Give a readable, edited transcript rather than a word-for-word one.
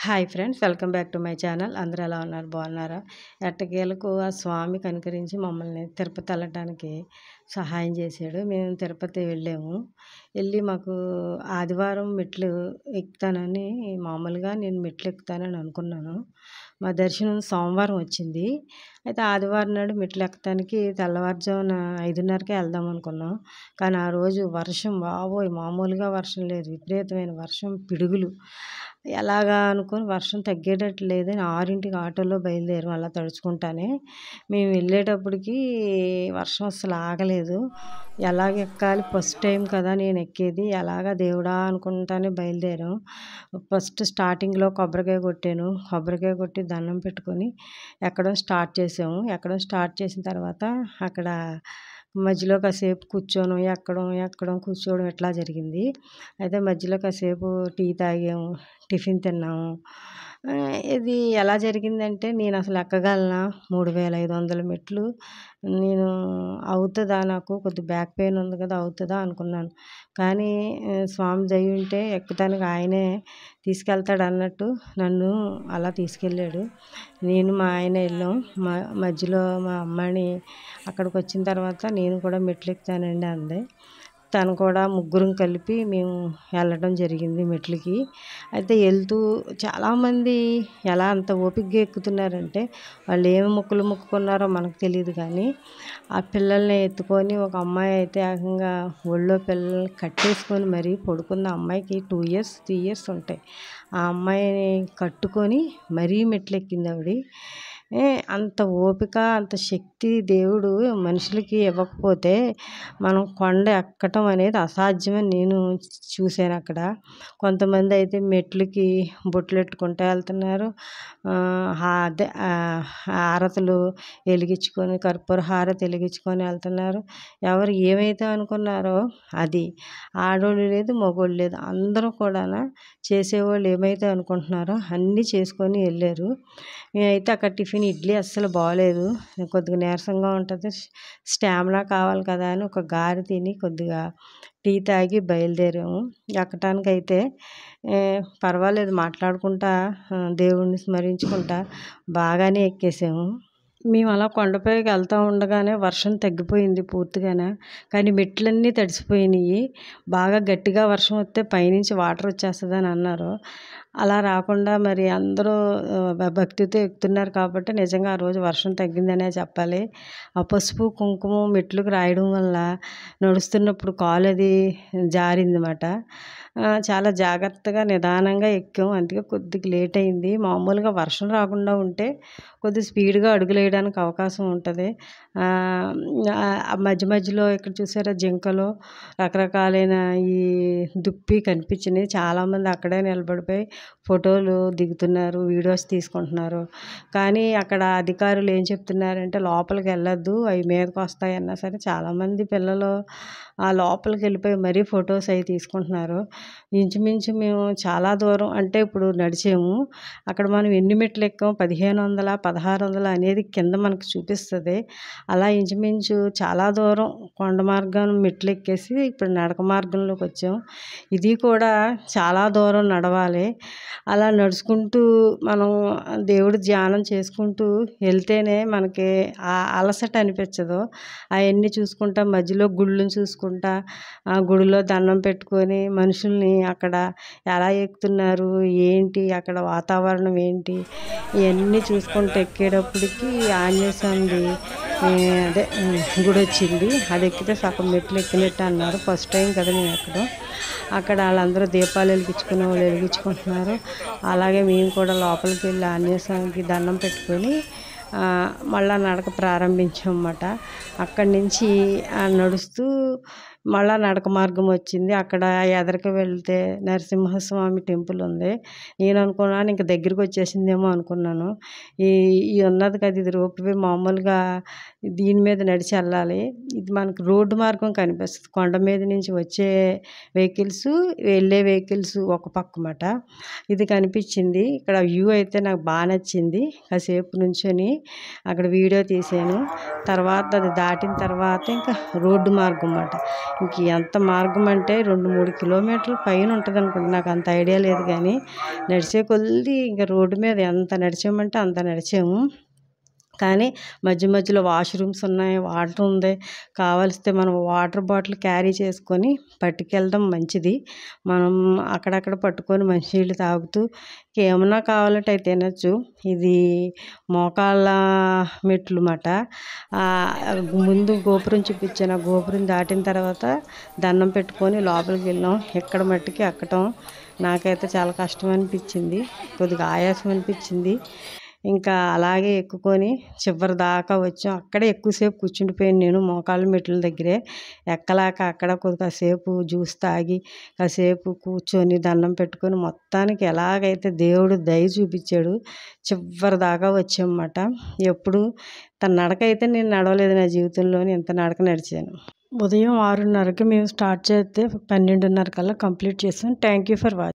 Hi friends, welcome back to my channel. అందరూ ఎలా ఉన్నారు? బాగున్నారా? ఎట్టకేలకు ఆ స్వామి కనికరించి మమ్మల్ని తిరుపతి వెళ్ళటానికి సహాయం చేశాడు. మేము తిరుపతి వెళ్ళాము. మాకు ఆదివారం మెట్లు ఎక్కుతానని, మామూలుగా నేను మెట్లు ఎక్కుతానని అనుకున్నాను. మా దర్శనం సోమవారం వచ్చింది. అయితే ఆదివారం నాడు మెట్లు ఎక్కడానికి తెల్లవారుజామున 5:30కే వెళ్దాం అనుకున్నాం. కానీ ఆ రోజు వర్షం, బాబోయ్ మామూలుగా వర్షం లేదు, విపరీతమైన వర్షం, పిడుగులు. ఎలాగా అనుకుని వర్షం తగ్గేటట్టు లేదని 6ంటికి ఆటోలో బయలుదేరాం అలా తడుచుకుంటానే. మేము వెళ్ళేటప్పటికి వర్షం అస్సలు ఆగలేదు. ఎలాగ ఎక్కాలి, ఫస్ట్ టైం కదా నేను ఎక్కేది, ఎలాగా దేవుడా అనుకుంటానే బయలుదేరాం. ఫస్ట్ స్టార్టింగ్లో కొబ్బరికాయ కొట్టాను. కొబ్బరికాయ కొట్టి దండం పెట్టుకొని ఎక్కడం స్టార్ట్ చేసాము. ఎక్కడం స్టార్ట్ చేసిన తర్వాత అక్కడ మధ్యలో కాసేపు కూర్చోను, ఎక్కడం కూర్చోవడం ఇట్లా జరిగింది. అయితే మధ్యలో కాసేపు టీ తాగాము, టిఫిన్ తిన్నాము. ఇది ఎలా జరిగిందంటే, నేను అసలు ఎక్కగలనా 3500 మెట్లు, నేను అవుతుందా, నాకు కొద్ది బ్యాక్ పెయిన్ ఉంది కదా, అవుతుందా అనుకున్నాను. కానీ స్వామి దయ ఉంటే ఎక్కుతానికి ఆయనే తీసుకెళ్తాడు అన్నట్టు నన్ను అలా తీసుకెళ్ళాడు. నేను మా ఆయన వెళ్ళాం. మధ్యలో మా అమ్మాయిని అక్కడికి వచ్చిన తర్వాత నేను కూడా మెట్లు ఎక్కుతానండి అంది. తను కూడా, ముగ్గురం కలిపి మేము వెళ్ళడం జరిగింది మెట్లకి. అయితే వెళ్తూ చాలామంది ఎలా అంత ఓపికగా ఎక్కుతున్నారంటే, వాళ్ళు ఏమి మొక్కులు మొక్కుకున్నారో మనకు తెలియదు. కానీ ఆ పిల్లల్ని ఎత్తుకొని, ఒక అమ్మాయి అయితే ఏకంగా ఒళ్ళో పిల్లల్ని కట్టేసుకొని మరీ పడుకుంది. ఆ అమ్మాయికి 2 ఇయర్స్ 3 ఇయర్స్ ఉంటాయి. ఆ అమ్మాయిని కట్టుకొని మరీ మెట్లు ఎక్కింది ఆవిడ. అంత ఓపిక, అంత శక్తి దేవుడు మనుషులకి ఇవ్వకపోతే మనం కొండ ఎక్కటం అనేది అసాధ్యమని నేను చూశాను అక్కడ. కొంతమంది అయితే మెట్లకి బొట్లు పెట్టుకుంటూ వెళ్తున్నారు. అదే హారతులు వెలిగించుకొని, కర్పూర హారతి వెలిగించుకొని వెళ్తున్నారు. ఎవరు ఏమైతే అనుకున్నారో అది, ఆడోళ్ళు లేదు, మగోళ్ళు లేదు, అందరూ కూడా చేసేవాళ్ళు ఏమైతే అనుకుంటున్నారో అన్నీ చేసుకొని వెళ్ళారు. మేమైతే అక్కడ టిఫిన్ ఇడ్లీ అస్సలు బాగోలేదు. కొద్దిగా నీరసంగా ఉంటుంది, స్టామినా కావాలి కదా అని ఒక గారె తిని కొద్దిగా టీ తాగి బయలుదేరాము. ఎక్కటానికైతే పర్వాలేదు, మాట్లాడుకుంటా దేవుణ్ణి స్మరించుకుంటా బాగానే ఎక్కేసాము. మేము అలా కొండపైకి వెళ్తూ ఉండగానే వర్షం తగ్గిపోయింది పూర్తిగానే. కానీ మెట్లన్నీ తడిసిపోయినాయి. బాగా గట్టిగా వర్షం వస్తే పైనుంచి వాటర్ వచ్చేస్తుందని అన్నారు. అలా రాకుండా మరి అందరూ భక్తితో ఎక్కుతున్నారు కాబట్టి నిజంగా ఆ రోజు వర్షం తగ్గిందనే చెప్పాలి. ఆ పసుపు కుంకుమ మెట్లకు రాయడం వల్ల నడుస్తున్నప్పుడు కాలు అది జారిందన్నమాట. చాలా జాగ్రత్తగా నిదానంగా ఎక్కాం. అందుకే కొద్దిగా లేట్ అయింది. మామూలుగా వర్షం రాకుండా ఉంటే కొద్దిగా స్పీడ్గా అడుగులు వేయడానికి అవకాశం ఉంటుంది. మధ్య మధ్యలో ఇక్కడ చూసారా, జింకలు, రకరకాలైన ఈ దుప్పి కనిపించినాయి. చాలామంది అక్కడే నిలబడిపోయి ఫోటోలు దిగుతున్నారు, వీడియోస్ తీసుకుంటున్నారు. కానీ అక్కడ అధికారులు ఏం చెప్తున్నారంటే, లోపలికి వెళ్ళొద్దు, అవి మీదకి వస్తాయన్నా సరే చాలామంది పిల్లలు ఆ లోపలికి వెళ్ళిపోయి మరీ ఫొటోస్ అవి తీసుకుంటున్నారు. ఇంచుమించు మేము చాలా దూరం, అంటే ఇప్పుడు నడిచాము, అక్కడ మనం ఎన్ని మెట్లు ఎక్కాం, 1500 1600 అనేది కింద మనకు చూపిస్తుంది. అలా ఇంచుమించు చాలా దూరం కొండ మార్గం మెట్లు ఎక్కేసి ఇప్పుడు నడక మార్గంలోకి వచ్చాం. ఇది కూడా చాలా దూరం నడవాలి. అలా నడుచుకుంటూ మనం దేవుడి ధ్యానం చేసుకుంటూ వెళ్తేనే మనకి ఆ అలసట అనిపించదు. అవన్నీ చూసుకుంటా, మధ్యలో గుళ్ళని చూసుకుంటా, ఆ గుడిలో దండం పెట్టుకొని మనుషుల్ని అక్కడ ఎలా ఎక్కుతున్నారు ఏంటి, అక్కడ వాతావరణం ఏంటి, ఇవన్నీ చూసుకుంటూ ఎక్కేటప్పటికి ఆంజనేయ స్వామిది అదే గుడి వచ్చింది. అది ఎక్కితే సగం మెట్లు ఎక్కినట్టు అన్నారు. ఫస్ట్ టైం కదా మేము ఎక్కడం. అక్కడ వాళ్ళందరూ దీపాలు వెలిగించుకునే వాళ్ళు వెలిగించుకుంటున్నారు. అలాగే మేము కూడా లోపలికి వెళ్ళి ఆంజనేయ స్వామికి దండం పెట్టుకొని మళ్ళీ నడక ప్రారంభించాం అన్నమాట. అక్కడి నుంచి నడుస్తూ మళ్ళీ నడక మార్గం వచ్చింది. అక్కడ ఎదరికి వెళ్తే నరసింహస్వామి టెంపుల్ ఉంది. నేను అనుకున్నాను ఇంక దగ్గరికి వచ్చేసిందేమో అనుకున్నాను. ఈ ఉన్నది కదా, ఇది రోప్వే, మామూలుగా దీని మీద నడిచి వెళ్ళాలి. ఇది మనకు రోడ్డు మార్గం కనిపిస్తుంది. కొండ మీద నుంచి వచ్చే వెహికల్స్, వెళ్ళే వెహికల్స్ ఒక పక్క మాట ఇది కనిపించింది. ఇక్కడ వ్యూ అయితే నాకు బాగా నచ్చింది. కాసేపు నుంచొని అక్కడ వీడియో తీసాను. తర్వాత అది దాటిన తర్వాత ఇంకా రోడ్డు మార్గం అన్నమాట. ఇంక ఎంత మార్గం అంటే 2-3 కిలోమీటర్ల పైన ఉంటుంది అనుకుంటా, నాకు అంత ఐడియా లేదు కానీ నడిచే కొద్దీ ఇంకా రోడ్డు మీద ఎంత నడిచామంటే అంత నడిచాము. కానీ మధ్య మధ్యలో వాష్రూమ్స్ ఉన్నాయి, వాటర్ ఉంది. కావలిస్తే మనం వాటర్ బాటిల్ క్యారీ చేసుకొని పట్టుకెళ్ళడం మంచిది. మనం అక్కడక్కడ పట్టుకొని మంచినీళ్ళు తాగుతూ ఏమన్నా కావాలంటే అవి తినచ్చు. ఇది మోకాళ్ళ మెట్లు మాట. ముందు గోపురం చూపించాను, ఆ గోపురం దాటిన తర్వాత దండం పెట్టుకొని లోపలికి వెళ్ళాం. ఎక్కడ మట్టికి ఎక్కటం నాకైతే చాలా కష్టం అనిపించింది, కొద్దిగా ఆయాసం అనిపించింది. ఇంకా అలాగే ఎక్కుకొని చివరి దాకా వచ్చాం. అక్కడే ఎక్కువసేపు కూర్చుండిపోయాను నేను, మోకాళ్ళ మెట్ల దగ్గరే. ఎక్కలేక అక్కడ కాసేపు జ్యూస్ తాగి కాసేపు కూర్చొని దండం పెట్టుకొని మొత్తానికి ఎలాగైతే దేవుడు దయ చూపించాడు చివరి దాకా వచ్చామన్నమాట. ఎప్పుడు తన నడక అయితే నేను నడవలేదు నా జీవితంలోని, ఇంత నడక నడిచాను. ఉదయం 6:30కి మేము స్టార్ట్ చేస్తే 12:30 కల్లా కంప్లీట్ చేసాం. Thank you for watching.